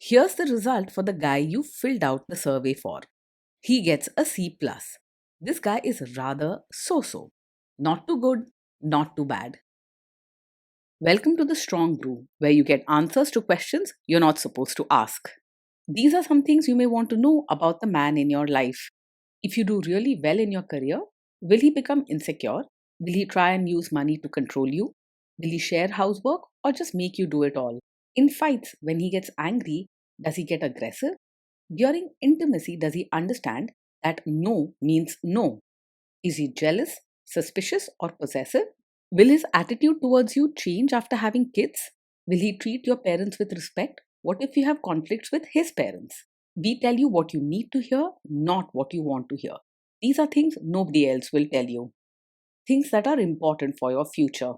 Here's the result for the guy you filled out the survey for. He gets a C+. plus. This guy is rather so-so. Not too good, not too bad. Welcome to the Strong Brew, where you get answers to questions you're not supposed to ask. These are some things you may want to know about the man in your life. If you do really well in your career, will he become insecure? Will he try and use money to control you? Will he share housework or just make you do it all? In fights, when he gets angry, does he get aggressive? During intimacy, does he understand that no means no? Is he jealous, suspicious, or possessive? Will his attitude towards you change after having kids? Will he treat your parents with respect? What if you have conflicts with his parents? We tell you what you need to hear, not what you want to hear. These are things nobody else will tell you. Things that are important for your future.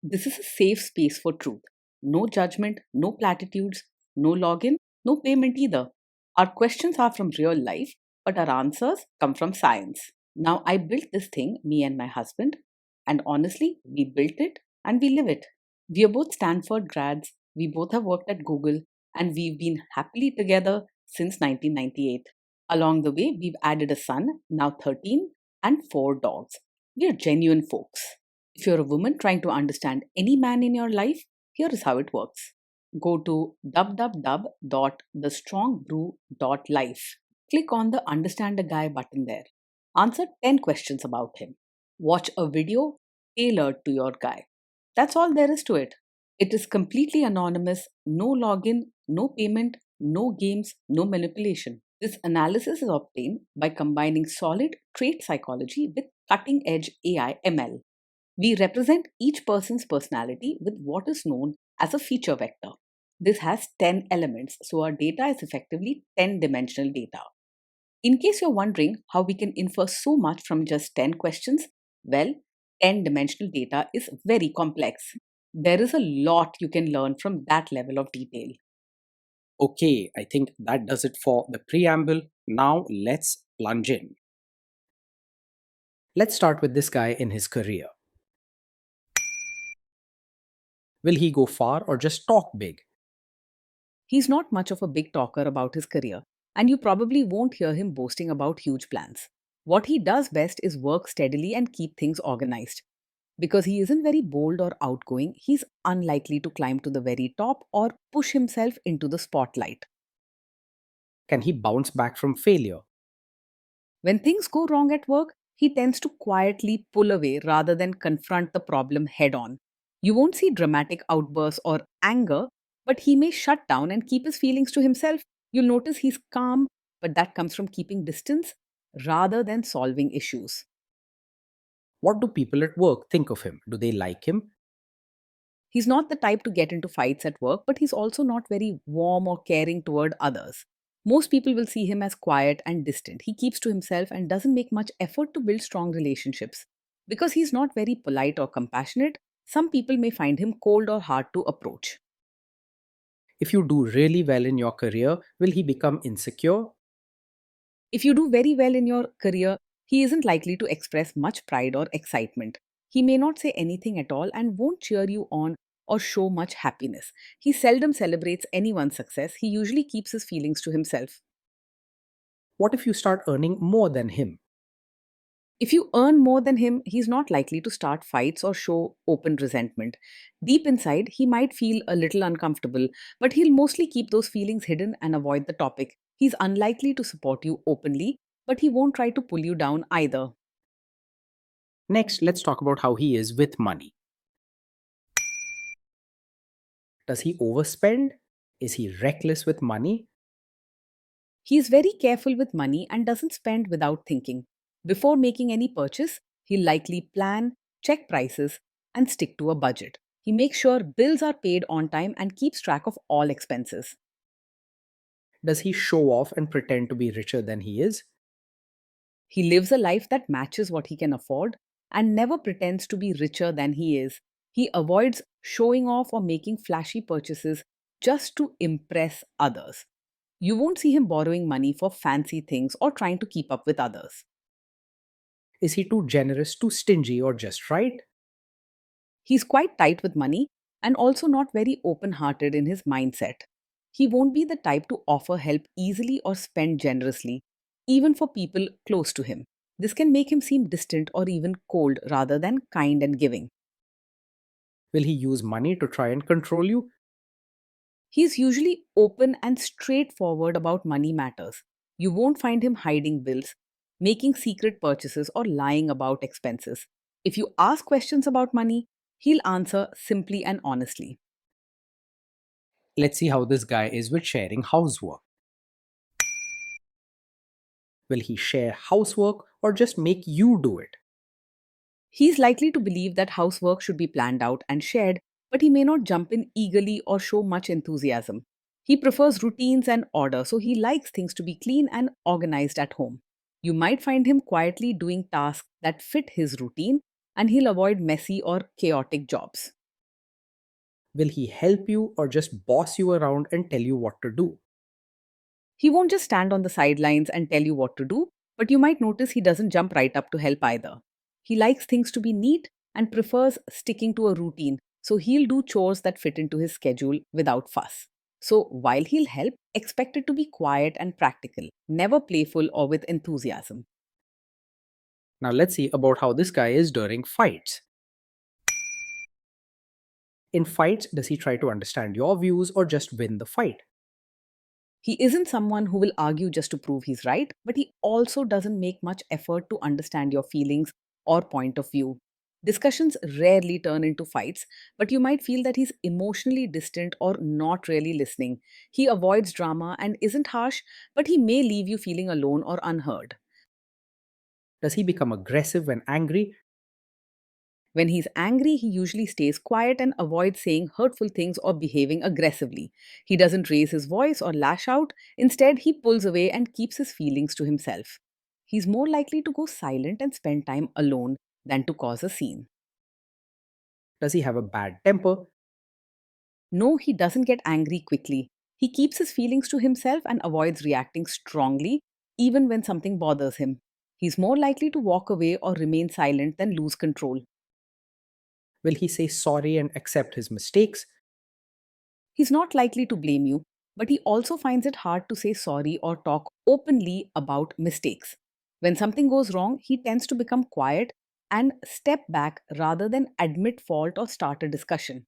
This is a safe space for truth. No judgment, no platitudes, no login, no payment either. Our questions are from real life, but our answers come from science. Now, I built this thing, me and my husband, and honestly, we built it and we live it. We are both Stanford grads, we both have worked at Google, and we've been happily together since 1998. Along the way, we've added a son, now 13, and 4 dogs. We are genuine folks. If you're a woman trying to understand any man in your life, here is how it works. Go to www.thestrongbrew.life. Click on the Understand a Guy button there. Answer 10 questions about him. Watch a video tailored to your guy. That's all there is to it. It is completely anonymous, no login, no payment, no games, no manipulation. This analysis is obtained by combining solid trait psychology with cutting edge AI ML. We represent each person's personality with what is known as a feature vector. This has 10 elements, so our data is effectively 10-dimensional data. In case you're wondering how we can infer so much from just 10 questions, well, 10-dimensional data is very complex. There is a lot you can learn from that level of detail. Okay, I think that does it for the preamble. Now let's plunge in. Let's start with this guy in his career. Will he go far or just talk big? He's not much of a big talker about his career, and you probably won't hear him boasting about huge plans. What he does best is work steadily and keep things organized. Because he isn't very bold or outgoing, he's unlikely to climb to the very top or push himself into the spotlight. Can he bounce back from failure? When things go wrong at work, he tends to quietly pull away rather than confront the problem head on. You won't see dramatic outbursts or anger, but he may shut down and keep his feelings to himself. You'll notice he's calm, but that comes from keeping distance rather than solving issues. What do people at work think of him? Do they like him? He's not the type to get into fights at work, but he's also not very warm or caring toward others. Most people will see him as quiet and distant. He keeps to himself and doesn't make much effort to build strong relationships. Because he's not very polite or compassionate, some people may find him cold or hard to approach. If you do really well in your career, will he become insecure? If you do very well in your career, he isn't likely to express much pride or excitement. He may not say anything at all and won't cheer you on or show much happiness. He seldom celebrates anyone's success. He usually keeps his feelings to himself. What if you start earning more than him? If you earn more than him, he's not likely to start fights or show open resentment. Deep inside, he might feel a little uncomfortable, but he'll mostly keep those feelings hidden and avoid the topic. He's unlikely to support you openly, but he won't try to pull you down either. Next, let's talk about how he is with money. Does he overspend? Is he reckless with money? He's very careful with money and doesn't spend without thinking. Before making any purchase, he'll likely plan, check prices, and stick to a budget. He makes sure bills are paid on time and keeps track of all expenses. Does he show off and pretend to be richer than he is? He lives a life that matches what he can afford and never pretends to be richer than he is. He avoids showing off or making flashy purchases just to impress others. You won't see him borrowing money for fancy things or trying to keep up with others. Is he too generous, too stingy, or just right? He's quite tight with money and also not very open hearted in his mindset. He won't be the type to offer help easily or spend generously, even for people close to him. This can make him seem distant or even cold rather than kind and giving. Will he use money to try and control you? He's usually open and straightforward about money matters. You won't find him hiding bills, making secret purchases, or lying about expenses. If you ask questions about money, he'll answer simply and honestly. Let's see how this guy is with sharing housework. Will he share housework or just make you do it? He's likely to believe that housework should be planned out and shared, but he may not jump in eagerly or show much enthusiasm. He prefers routines and order, so he likes things to be clean and organized at home. You might find him quietly doing tasks that fit his routine, and he'll avoid messy or chaotic jobs. Will he help you or just boss you around and tell you what to do? He won't just stand on the sidelines and tell you what to do, but you might notice he doesn't jump right up to help either. He likes things to be neat and prefers sticking to a routine, so he'll do chores that fit into his schedule without fuss. So while he'll help, expect it to be quiet and practical, never playful or with enthusiasm. Now let's see about how this guy is during fights. In fights, does he try to understand your views or just win the fight? He isn't someone who will argue just to prove he's right, but he also doesn't make much effort to understand your feelings or point of view. Discussions rarely turn into fights, but you might feel that he's emotionally distant or not really listening. He avoids drama and isn't harsh, but he may leave you feeling alone or unheard. Does he become aggressive when angry? When he's angry, he usually stays quiet and avoids saying hurtful things or behaving aggressively. He doesn't raise his voice or lash out. Instead, he pulls away and keeps his feelings to himself. He's more likely to go silent and spend time alone than to cause a scene. Does he have a bad temper? No, he doesn't get angry quickly. He keeps his feelings to himself and avoids reacting strongly, even when something bothers him. He's more likely to walk away or remain silent than lose control. Will he say sorry and accept his mistakes? He's not likely to blame you, but he also finds it hard to say sorry or talk openly about mistakes. When something goes wrong, he tends to become quiet and step back rather than admit fault or start a discussion.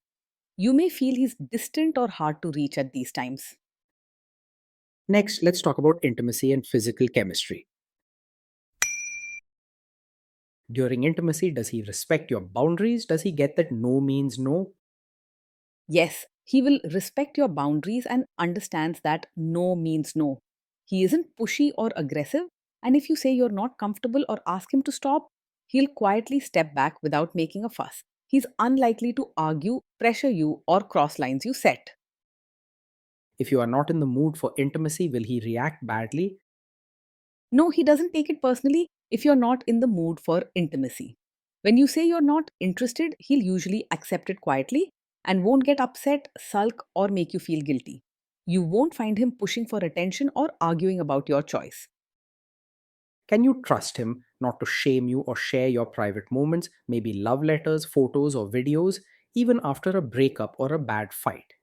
You may feel he's distant or hard to reach at these times. Next, let's talk about intimacy and physical chemistry. During intimacy, does he respect your boundaries? Does he get that no means no? Yes, he will respect your boundaries and understands that no means no. He isn't pushy or aggressive, and if you say you're not comfortable or ask him to stop, he'll quietly step back without making a fuss. He's unlikely to argue, pressure you, or cross lines you set. If you are not in the mood for intimacy, will he react badly? No, he doesn't take it personally if you're not in the mood for intimacy. When you say you're not interested, he'll usually accept it quietly and won't get upset, sulk, or make you feel guilty. You won't find him pushing for attention or arguing about your choice. Can you trust him not to shame you or share your private moments, maybe love letters, photos, or videos, even after a breakup or a bad fight?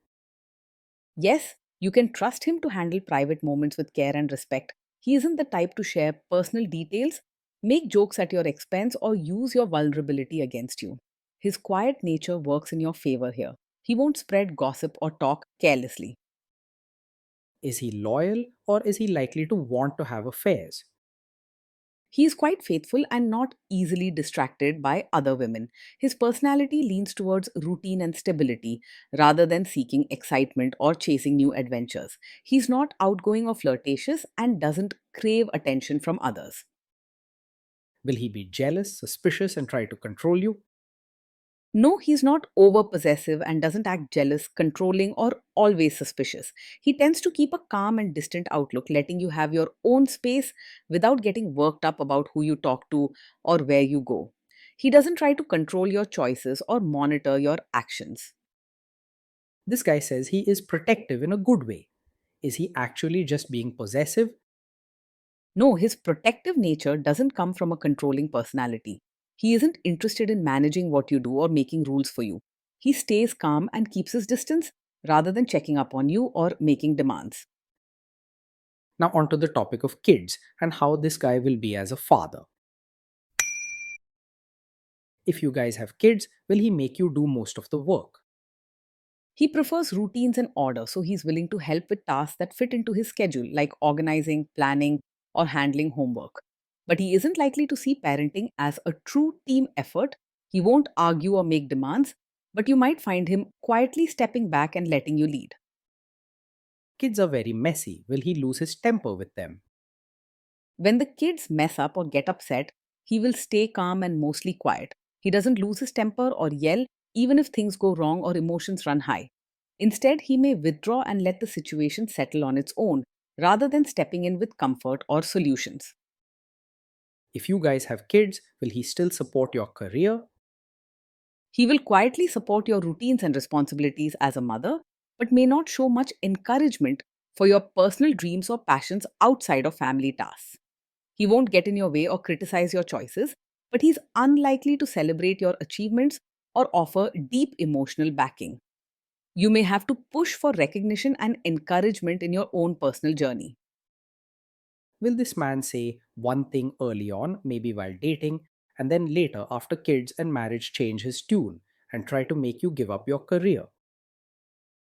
Yes, you can trust him to handle private moments with care and respect. He isn't the type to share personal details, make jokes at your expense, or use your vulnerability against you. His quiet nature works in your favor here. He won't spread gossip or talk carelessly. Is he loyal or is he likely to want to have affairs? He is quite faithful and not easily distracted by other women. His personality leans towards routine and stability rather than seeking excitement or chasing new adventures. He's not outgoing or flirtatious and doesn't crave attention from others. Will he be jealous, suspicious, and try to control you? No, he's not over possessive and doesn't act jealous, controlling, or always suspicious. He tends to keep a calm and distant outlook, letting you have your own space without getting worked up about who you talk to or where you go. He doesn't try to control your choices or monitor your actions. This guy says he is protective in a good way. Is he actually just being possessive? No, his protective nature doesn't come from a controlling personality. He isn't interested in managing what you do or making rules for you. He stays calm and keeps his distance, rather than checking up on you or making demands. Now, onto the topic of kids and how this guy will be as a father. If you guys have kids, will he make you do most of the work? He prefers routines and order, so he's willing to help with tasks that fit into his schedule, like organizing, planning, or handling homework. But he isn't likely to see parenting as a true team effort. He won't argue or make demands, but you might find him quietly stepping back and letting you lead. Kids are very messy. Will he lose his temper with them? When the kids mess up or get upset, he will stay calm and mostly quiet. He doesn't lose his temper or yell, even if things go wrong or emotions run high. Instead, he may withdraw and let the situation settle on its own, rather than stepping in with comfort or solutions. If you guys have kids, will he still support your career? He will quietly support your routines and responsibilities as a mother, but may not show much encouragement for your personal dreams or passions outside of family tasks. He won't get in your way or criticize your choices, but he's unlikely to celebrate your achievements or offer deep emotional backing. You may have to push for recognition and encouragement in your own personal journey. Will this man say one thing early on, maybe while dating, and then later, after kids and marriage, change his tune and try to make you give up your career?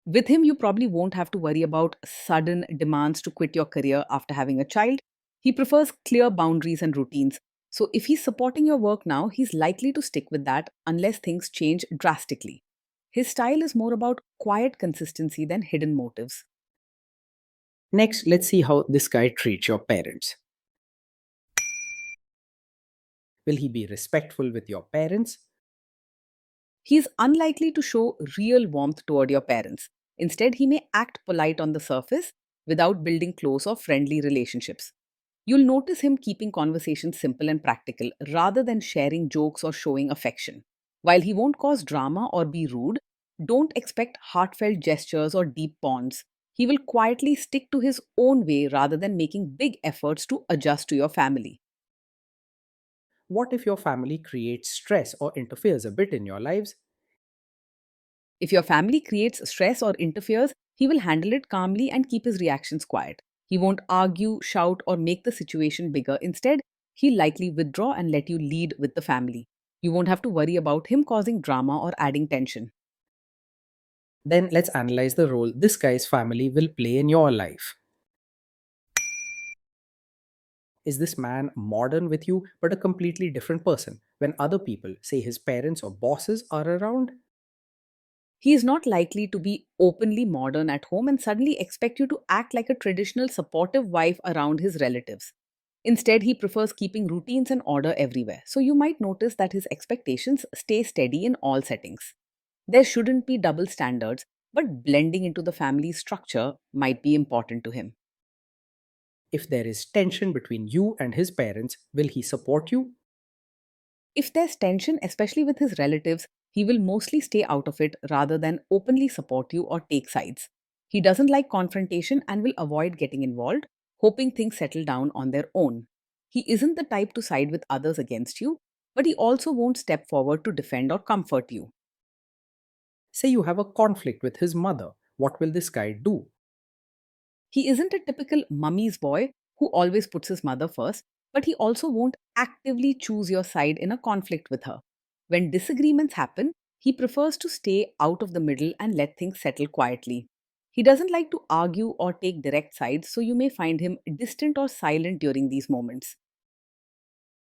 With him, you probably won't have to worry about sudden demands to quit your career after having a child. He prefers clear boundaries and routines. So, if he's supporting your work now, he's likely to stick with that unless things change drastically. His style is more about quiet consistency than hidden motives. Next, let's see how this guy treats your parents. Will he be respectful with your parents? He is unlikely to show real warmth toward your parents. Instead, he may act polite on the surface without building close or friendly relationships. You'll notice him keeping conversations simple and practical rather than sharing jokes or showing affection. While he won't cause drama or be rude, don't expect heartfelt gestures or deep bonds. He will quietly stick to his own way rather than making big efforts to adjust to your family. What if your family creates stress or interferes a bit in your lives? If your family creates stress or interferes, he will handle it calmly and keep his reactions quiet. He won't argue, shout, or make the situation bigger. Instead, he'll likely withdraw and let you lead with the family. You won't have to worry about him causing drama or adding tension. Then let's analyze the role this guy's family will play in your life. Is this man modern with you but a completely different person when other people, say his parents or bosses, are around? He is not likely to be openly modern at home and suddenly expect you to act like a traditional supportive wife around his relatives. Instead, he prefers keeping routines and order everywhere, so you might notice that his expectations stay steady in all settings. There shouldn't be double standards, but blending into the family structure might be important to him. If there is tension between you and his parents, will he support you? If there's tension, especially with his relatives, he will mostly stay out of it rather than openly support you or take sides. He doesn't like confrontation and will avoid getting involved, hoping things settle down on their own. He isn't the type to side with others against you, but he also won't step forward to defend or comfort you. Say you have a conflict with his mother. What will this guy do? He isn't a typical mummy's boy who always puts his mother first, but he also won't actively choose your side in a conflict with her. When disagreements happen, he prefers to stay out of the middle and let things settle quietly. He doesn't like to argue or take direct sides, so you may find him distant or silent during these moments.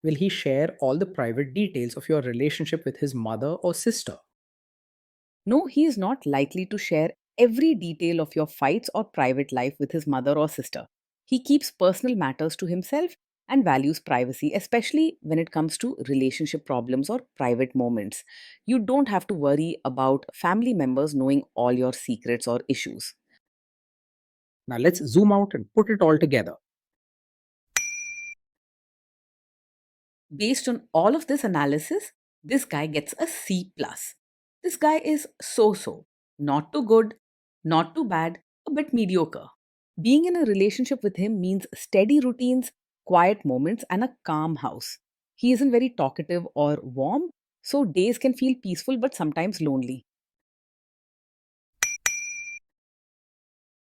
Will he share all the private details of your relationship with his mother or sister? No, he is not likely to share every detail of your fights or private life with his mother or sister. He keeps personal matters to himself and values privacy, especially when it comes to relationship problems or private moments. You don't have to worry about family members knowing all your secrets or issues. Now let's zoom out and put it all together. Based on all of this analysis, this guy gets a C plus. This guy is so, not too good, not too bad, a bit mediocre. Being in a relationship with him means steady routines, quiet moments, and a calm house. He isn't very talkative or warm, so days can feel peaceful but sometimes lonely.